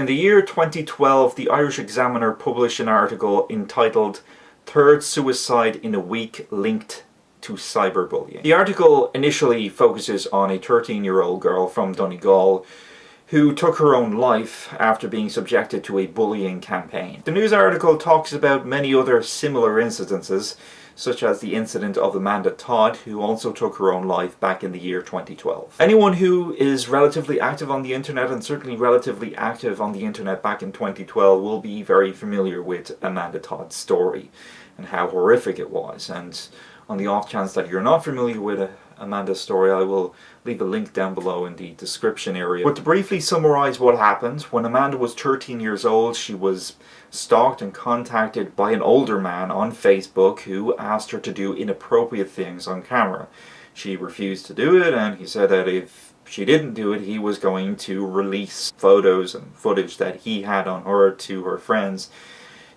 In the year 2012, the Irish Examiner published an article entitled "Third Suicide in a Week Linked to Cyberbullying." The article initially focuses on a 13-year-old girl from Donegal who took her own life after being subjected to a bullying campaign. The news article talks about many other similar incidences, such as the incident of Amanda Todd, who also took her own life back in the year 2012. Anyone who is relatively active on the internet, and certainly relatively active on the internet back in 2012, will be very familiar with Amanda Todd's story and how horrific it was. And on the off chance that you're not familiar with Amanda's story, I will leave a link down below in the description area. But to briefly summarize what happened, when Amanda was 13 years old, she was stalked and contacted by an older man on Facebook who asked her to do inappropriate things on camera. She refused to do it, and he said that if she didn't do it, he was going to release photos and footage that he had on her to her friends.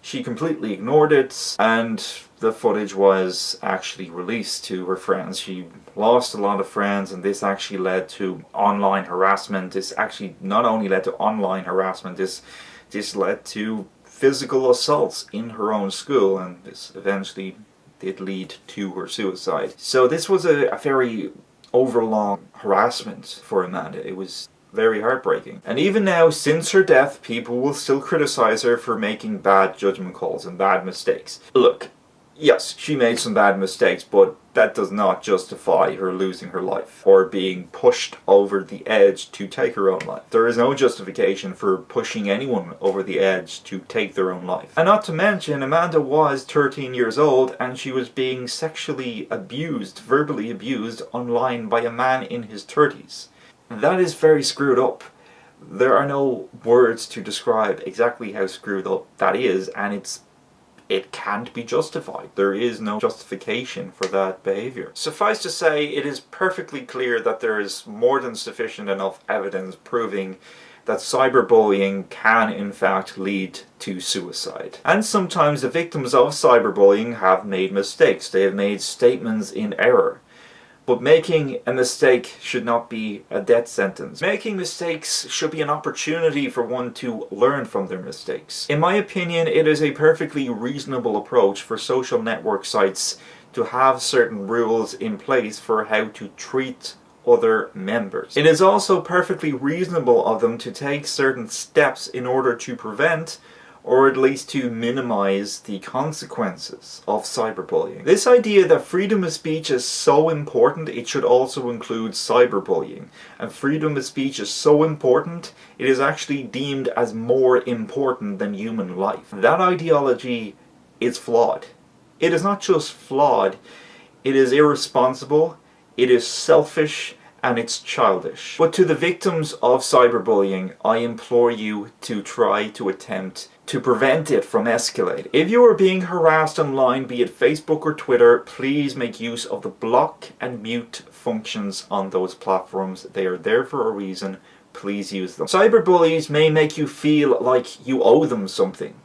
She completely ignored it, and the footage was actually released to her friends. She lost a lot of friends, and this actually led to online harassment. This actually not only led to online harassment, this led to physical assaults in her own school, and this eventually did lead to her suicide. So this was a very overlong harassment for Amanda. It was very heartbreaking. And even now, since her death, people will still criticize her for making bad judgment calls and bad mistakes. Look, yes, she made some bad mistakes, but that does not justify her losing her life or being pushed over the edge to take her own life. There is no justification for pushing anyone over the edge to take their own life. And not to mention, Amanda was 13 years old and she was being sexually abused, verbally abused online by a man in his 30s. That is very screwed up. There are no words to describe exactly how screwed up that is, and it can't be justified. There is no justification for that behavior. Suffice to say, it is perfectly clear that there is more than sufficient enough evidence proving that cyberbullying can in fact lead to suicide. And sometimes the victims of cyberbullying have made mistakes. They have made statements in error. But making a mistake should not be a death sentence. Making mistakes should be an opportunity for one to learn from their mistakes. In my opinion, it is a perfectly reasonable approach for social network sites to have certain rules in place for how to treat other members. It is also perfectly reasonable of them to take certain steps in order to prevent, or at least to minimize, the consequences of cyberbullying. This idea that freedom of speech is so important, it should also include cyberbullying. And freedom of speech is so important, it is actually deemed as more important than human life. That ideology is flawed. It is not just flawed, it is irresponsible, it is selfish, and it's childish. But to the victims of cyberbullying, I implore you to try to attempt to prevent it from escalating. If you are being harassed online, be it Facebook or Twitter, please make use of the block and mute functions on those platforms. They are there for a reason. Please use them. Cyberbullies may make you feel like you owe them something.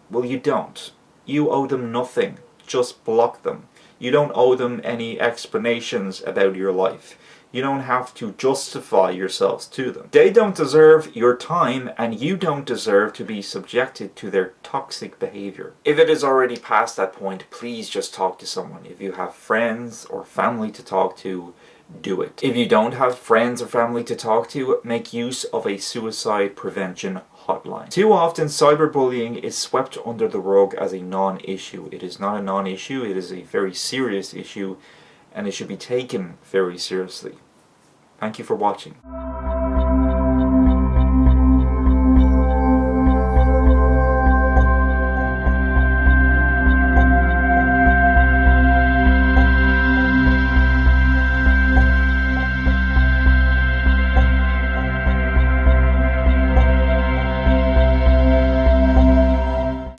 Well, you don't. You owe them nothing. Just block them. You don't owe them any explanations about your life. You don't have to justify yourselves to them. They don't deserve your time, and you don't deserve to be subjected to their toxic behavior. If it is already past that point, please just talk to someone. If you have friends or family to talk to, do it. If you don't have friends or family to talk to, make use of a suicide prevention hotline. Too often, cyberbullying is swept under the rug as a non-issue. It is not a non-issue, it is a very serious issue, and it should be taken very seriously. Thank you for watching.